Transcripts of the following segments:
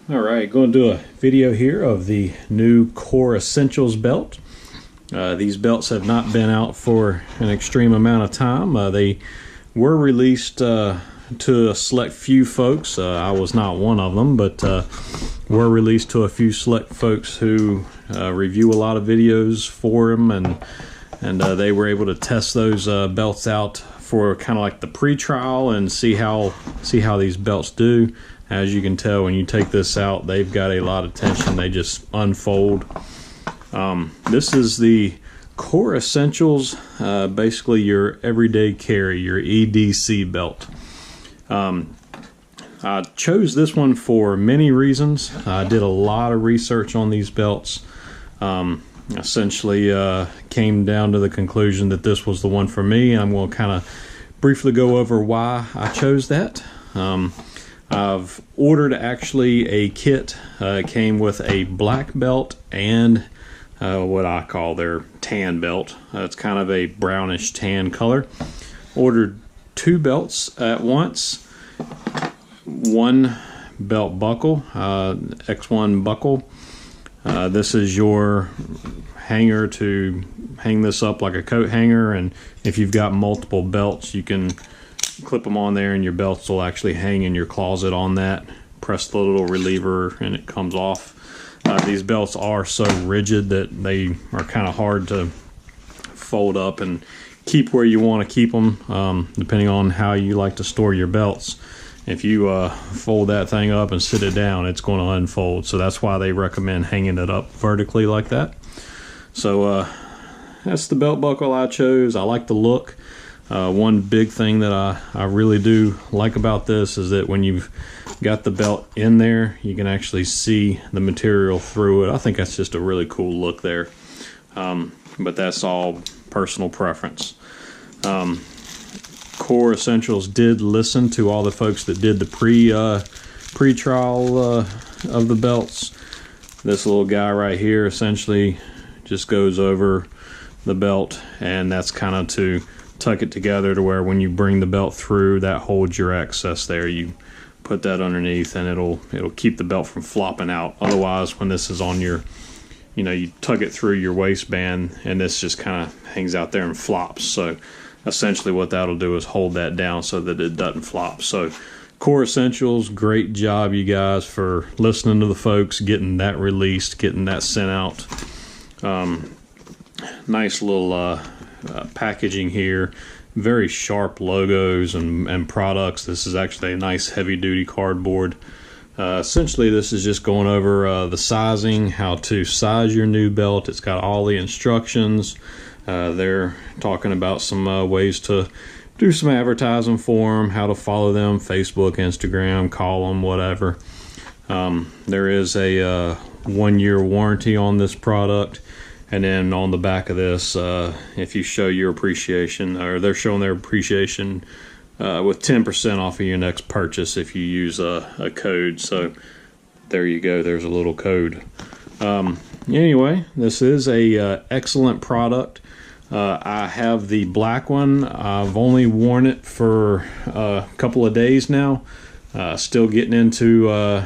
Alright, going to do a video here of the new Kore Essentials belt. These belts have not been out for an extreme amount of time. They were released to a select few folks. I was not one of them, but were released to a few select folks who review a lot of videos for them, and they were able to test those belts out for kind of like the pre-trial and see how these belts do. As you can tell, when you take this out, they've got a lot of tension. They just unfold. This is the Kore Essentials, basically your everyday carry, your EDC belt. I chose this one for many reasons. I did a lot of research on these belts. Essentially came down to the conclusion that this was the one for me. I'm going to kind of briefly go over why I chose that. I've ordered actually a kit. It came with a black belt and what I call their tan belt. It's kind of a brownish tan color. Ordered two belts at once. One belt buckle, X1 buckle. This is your hanger to hang this up like a coat hanger, and if you've got multiple belts, you can clip them on there and your belts will actually hang in your closet on that. Press the little reliever and it comes off. These belts are so rigid that they are kind of hard to fold up and keep where you want to keep them, depending on how you like to store your belts. If you fold that thing up and sit it down, it's going to unfold. So that's why they recommend hanging it up vertically like that. So that's the belt buckle I chose. I like the look. One big thing that I really do like about this is that when you've got the belt in there, you can actually see the material through it. I think that's just a really cool look there. But that's all personal preference. Kore Essentials did listen to all the folks that did the pre-trial of the belts. This little guy right here essentially just goes over the belt, and that's kind of to tuck it together to where when you bring the belt through, that holds your excess there. You put that underneath and it'll keep the belt from flopping out. Otherwise, when this is on your, you tug it through your waistband and this just kind of hangs out there and flops. So essentially what that'll do is hold that down so that it doesn't flop. So Kore Essentials, great job you guys for listening to the folks, getting that released, getting that sent out. Nice little packaging here, very sharp logos and products. This is actually a nice heavy duty cardboard. Essentially this is just going over the sizing, how to size your new belt. It's got all the instructions. They're talking about some ways to do some advertising for them, how to follow them, Facebook, Instagram, call them, whatever. There is a 1-year warranty on this product. And then on the back of this, if you show your appreciation, or they're showing their appreciation with 10% off of your next purchase if you use a code. So there you go, there's a little code. Anyway, this is a excellent product. I have the black one. I've only worn it for a couple of days now. Still getting into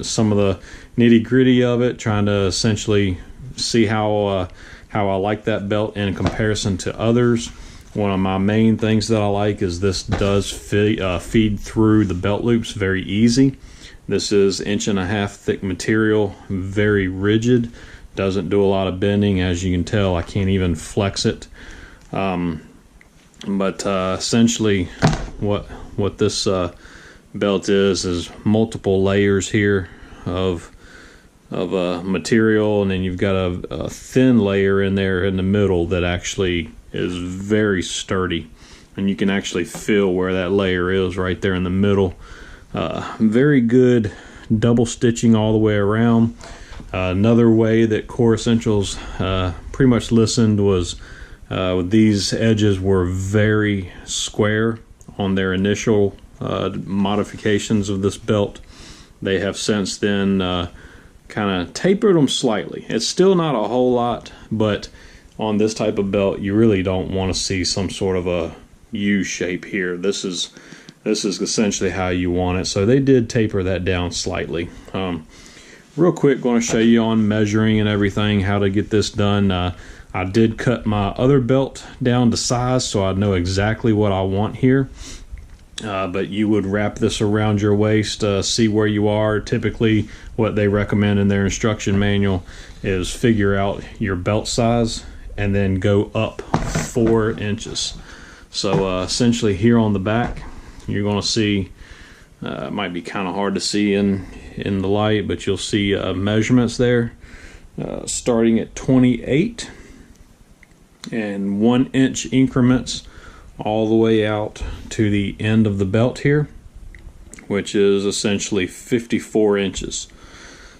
some of the nitty-gritty of it, trying to essentially see how I like that belt in comparison to others. One of my main things that I like is this does feed through the belt loops very easy. This is 1.5 inch thick material, very rigid, doesn't do a lot of bending. As you can tell, I can't even flex it. But essentially what this belt is multiple layers here of material, and then you've got a thin layer in there in the middle that actually is very sturdy, and you can actually feel where that layer is right there in the middle. Very good double stitching all the way around. Another way that Kore Essentials pretty much listened was these edges were very square on their initial modifications of this belt. They have since then kind of tapered them slightly. It's still not a whole lot, but on this type of belt you really don't want to see some sort of a U shape here. This is this is essentially how you want it. So they did taper that down slightly. Real quick, going to show you on measuring and everything how to get this done. I did cut my other belt down to size, so I know exactly what I want here. But you would wrap this around your waist, see where you are. Typically, what they recommend in their instruction manual is figure out your belt size and then go up 4 inches. So essentially here on the back, you're going to see, it might be kind of hard to see in the light, but you'll see measurements there, starting at 28 and 1 inch increments all the way out to the end of the belt here, which is essentially 54 inches.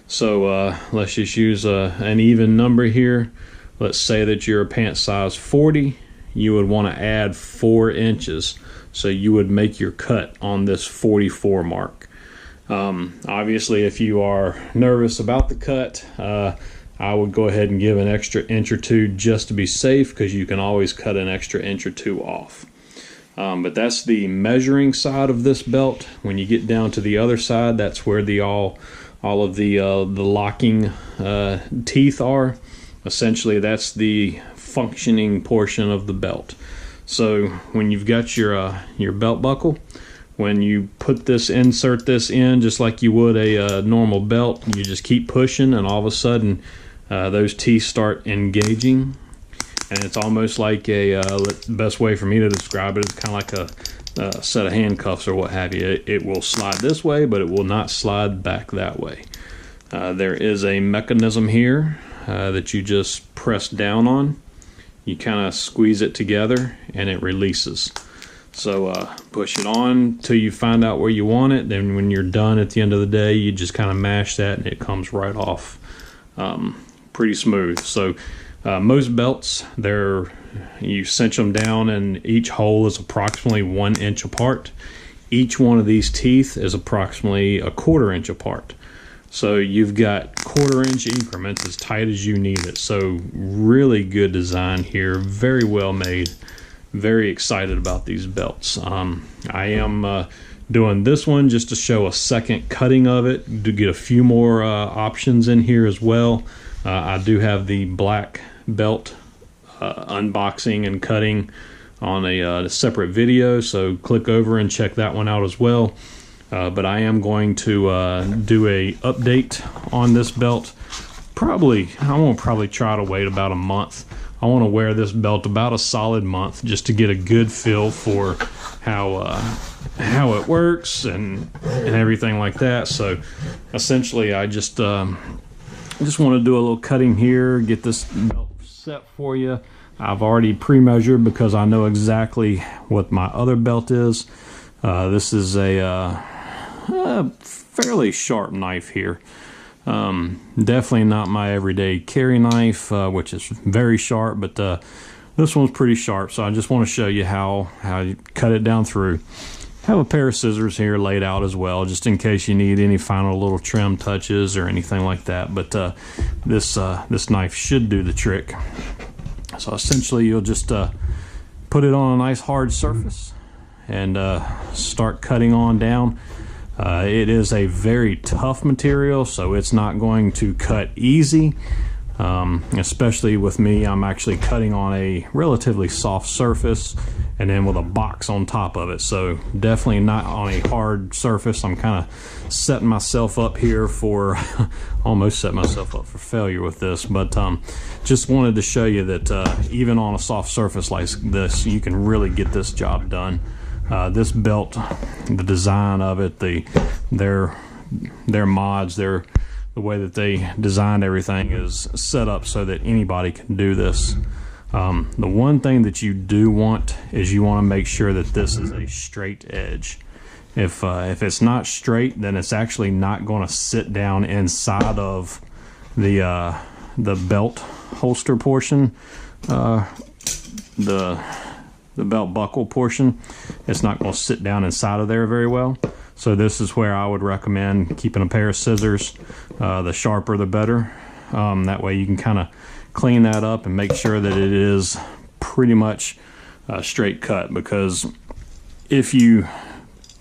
So let's just use an even number here. Let's say that you're a pant size 40. You would want to add 4 inches, so you would make your cut on this 44 mark. Obviously, if you are nervous about the cut, I would go ahead and give an extra inch or two just to be safe, because you can always cut an extra inch or two off. But that's the measuring side of this belt. When you get down to the other side, that's where all of the locking teeth are. Essentially, that's the functioning portion of the belt. So when you've got your belt buckle, when you insert this in just like you would a normal belt, you just keep pushing, and all of a sudden those teeth start engaging, and it's almost like the best way for me to describe it is kind of like a set of handcuffs or what have you. It will slide this way, but it will not slide back that way. There is a mechanism here that you just press down on. You kind of squeeze it together and it releases. So push it on till you find out where you want it. Then when you're done at the end of the day, you just kind of mash that and it comes right off. Pretty smooth. So most belts, you cinch them down and each hole is approximately 1 inch apart. Each one of these teeth is approximately a 1/4 inch apart. So you've got 1/4 inch increments as tight as you need it. So really good design here, very well made. Very excited about these belts. I am doing this one just to show a second cutting of it, to get a few more options in here as well. I do have the black belt unboxing and cutting on a separate video, so click over and check that one out as well. But I am going to do a update on this belt. I won't probably try to wait about a month. I want to wear this belt about a solid month just to get a good feel for how it works and everything like that. So essentially, I just want to do a little cutting here, get this belt set for you. I've already pre-measured because I know exactly what my other belt is. This is a fairly sharp knife here. Definitely not my everyday carry knife, which is very sharp, but this one's pretty sharp, so I just want to show you how you cut it down through. Have a pair of scissors here laid out as well, just in case you need any final little trim touches or anything like that. But this knife should do the trick. So essentially, you'll just put it on a nice hard surface and start cutting on down. It is a very tough material, so it's not going to cut easy. Especially with me, I'm actually cutting on a relatively soft surface and then with a box on top of it, so definitely not on a hard surface. I'm kind of setting myself up here for almost set myself up for failure with this, but just wanted to show you that even on a soft surface like this, you can really get this job done. This belt, the design of it, their mods, the way that they designed everything is set up so that anybody can do this. The one thing that you do want is you want to make sure that this is a straight edge. If it's not straight, then it's actually not going to sit down inside of the belt holster portion, the belt buckle portion. It's not going to sit down inside of there very well. So this is where I would recommend keeping a pair of scissors. The sharper the better. That way you can kind of clean that up and make sure that it is pretty much a straight cut, because if you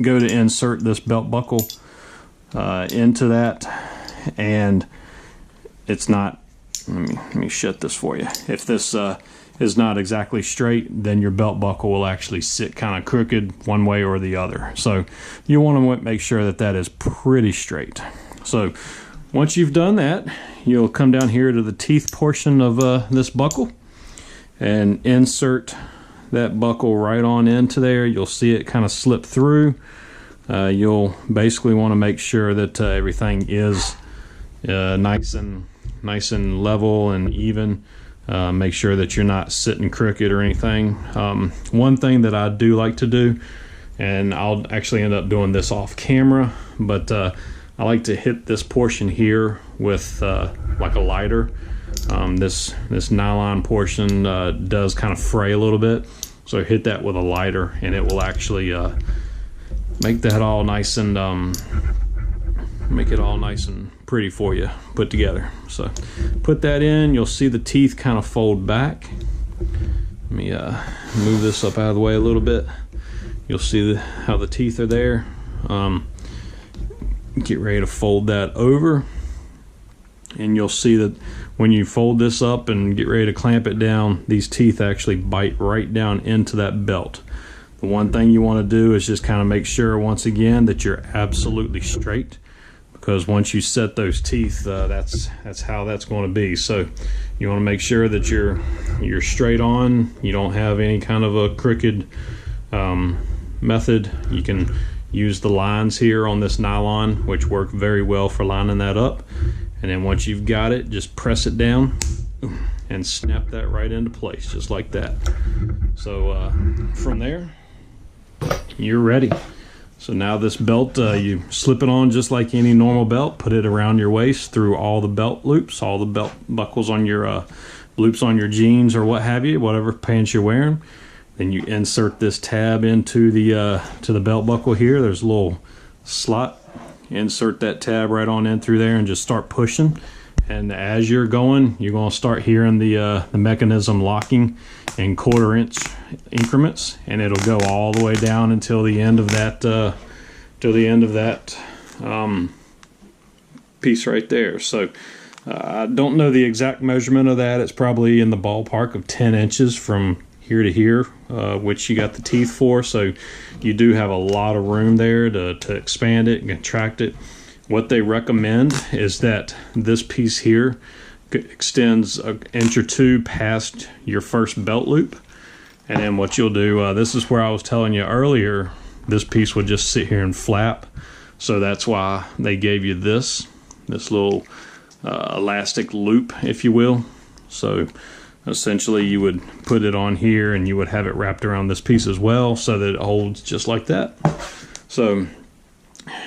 go to insert this belt buckle into that, and it's not, let me shut this for you. If this is not exactly straight, then your belt buckle will actually sit kind of crooked one way or the other. So you want to make sure that that is pretty straight. So once you've done that, you'll come down here to the teeth portion of this buckle and insert that buckle right on into there. You'll see it kind of slip through. You'll basically want to make sure that everything is nice and level and even. Make sure that you're not sitting crooked or anything. One thing that I do like to do, and I'll actually end up doing this off camera, but I like to hit this portion here with like a lighter. This nylon portion does kind of fray a little bit, so hit that with a lighter and it will actually make that all nice and make it all nice and pretty for you put together. So put that in, you'll see the teeth kind of fold back. Let me move this up out of the way a little bit. You'll see how the teeth are there. Get ready to fold that over, and you'll see that when you fold this up and get ready to clamp it down, these teeth actually bite right down into that belt. The one thing you want to do is just kind of make sure once again that you're absolutely straight, because once you set those teeth, that's how that's going to be. So you want to make sure that you're straight on. You don't have any kind of a crooked method. You can use the lines here on this nylon, which work very well for lining that up. And then once you've got it, just press it down and snap that right into place, just like that. So from there, you're ready. So now this belt, you slip it on just like any normal belt, put it around your waist through all the belt loops, all the belt buckles on your loops on your jeans or what have you, whatever pants you're wearing. Then you insert this tab into the to the belt buckle here. There's a little slot. Insert that tab right on in through there and just start pushing. And as you're going, you're going to start hearing the mechanism locking in 1/4 inch increments, and it'll go all the way down until the end of that piece right there. So I don't know the exact measurement of that. It's probably in the ballpark of 10 inches from here to here, which you got the teeth for. So you do have a lot of room there to expand it and contract it. What they recommend is that this piece here extends 1 inch or 2 past your first belt loop. And then what you'll do, this is where I was telling you earlier, this piece would just sit here and flap. So that's why they gave you this little elastic loop, if you will. So essentially you would put it on here and you would have it wrapped around this piece as well, so that it holds just like that. So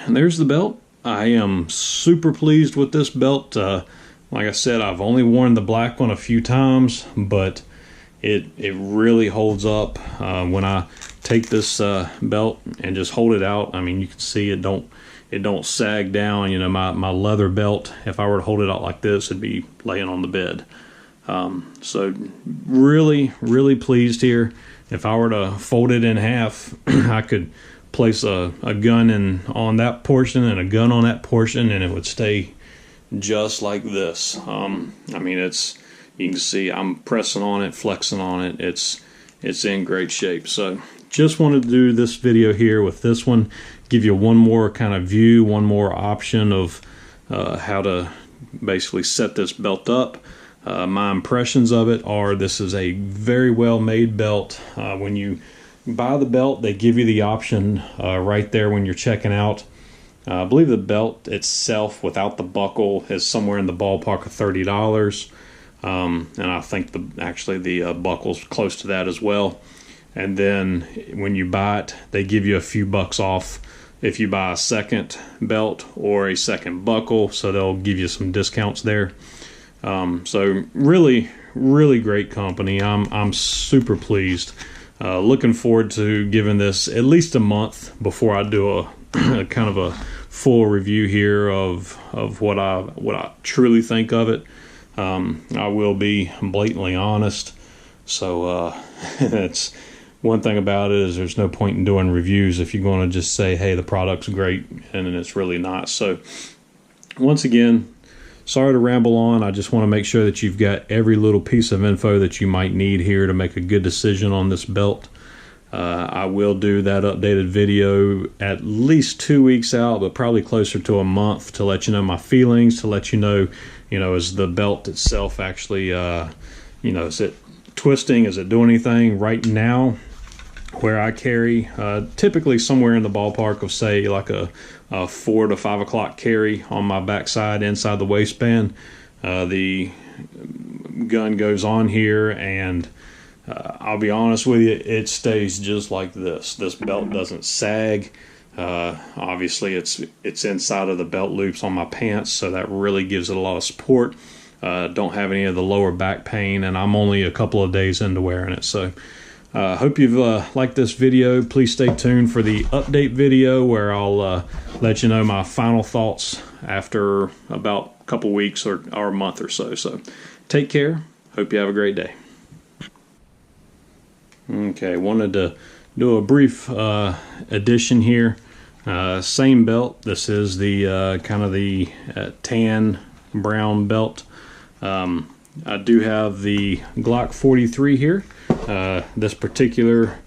there's the belt. I am super pleased with this belt. Like I said, I've only worn the black one a few times, but it really holds up. When I take this belt and just hold it out, I mean, you can see it don't sag down. You know, my leather belt, if I were to hold it out like this, it'd be laying on the bed. So really pleased here. If I were to fold it in half, I could place a gun on that portion and a gun on that portion, and it would stay just like this. I mean, you can see I'm pressing on it, flexing on it. It's in great shape. So just wanted to do this video here with this one, give you one more kind of view, one more option of how to basically set this belt up. My impressions of it are this is a very well made belt. When you buy the belt, they give you the option right there when you're checking out. I believe the belt itself without the buckle is somewhere in the ballpark of $30. And I think the buckle's close to that as well. And then when you buy it, they give you a few bucks off if you buy a second belt or a second buckle, so they'll give you some discounts there. So really great company. I'm super pleased. Looking forward to giving this at least a month before I do a kind of a full review here of what I truly think of it. I will be blatantly honest. So one thing about it is there's no point in doing reviews if you're going to just say, hey, the product's great, and then it's really not. So once again, sorry to ramble on. I just want to make sure that you've got every little piece of info that you might need here to make a good decision on this belt. I will do that updated video at least 2 weeks out, but probably closer to a month, to let you know my feelings, to let you know, is the belt itself actually, is it twisting? Is it doing anything? Right now, where I carry, typically somewhere in the ballpark of, say, like a 4 to 5 o'clock carry on my backside inside the waistband. The gun goes on here, and I'll be honest with you, it stays just like this. This belt doesn't sag. Obviously, it's inside of the belt loops on my pants, so that really gives it a lot of support. Don't have any of the lower back pain, and I'm only a couple of days into wearing it. So hope you've liked this video. Please stay tuned for the update video, where I'll let you know my final thoughts after about a couple weeks or a month or so. So take care. Hope you have a great day. Okay, wanted to do a brief addition here. Same belt. This is the kind of the tan brown belt. I do have the Glock 43 here. This particular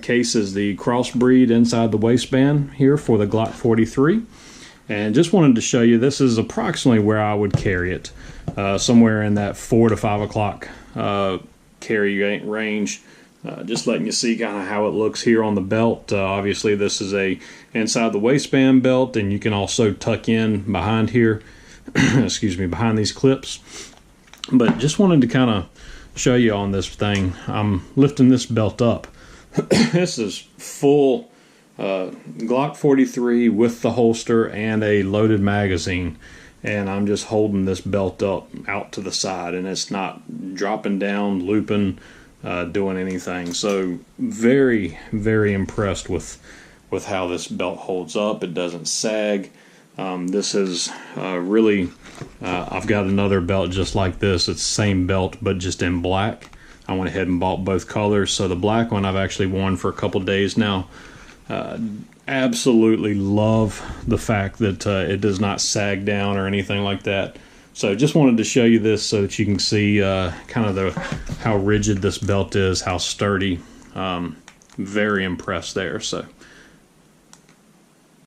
case is the crossbreed inside the waistband here for the Glock 43. And just wanted to show you, this is approximately where I would carry it. Somewhere in that 4 to 5 o'clock carry range. Just letting you see kind of how it looks here on the belt. Obviously, this is a inside the waistband belt, and you can also tuck in behind here, excuse me, behind these clips. But just wanted to kind of show you on this thing. I'm lifting this belt up. This is full Glock 43 with the holster and a loaded magazine. And I'm just holding this belt up out to the side, and it's not dropping down, looping, doing anything. So very, very impressed with how this belt holds up. It doesn't sag. This is really, I've got another belt just like this. It's the same belt, but just in black. I went ahead and bought both colors. So the black one I've actually worn for a couple days now. Absolutely love the fact that it does not sag down or anything like that. So just wanted to show you this so that you can see kind of how rigid this belt is, how sturdy. Very impressed there. So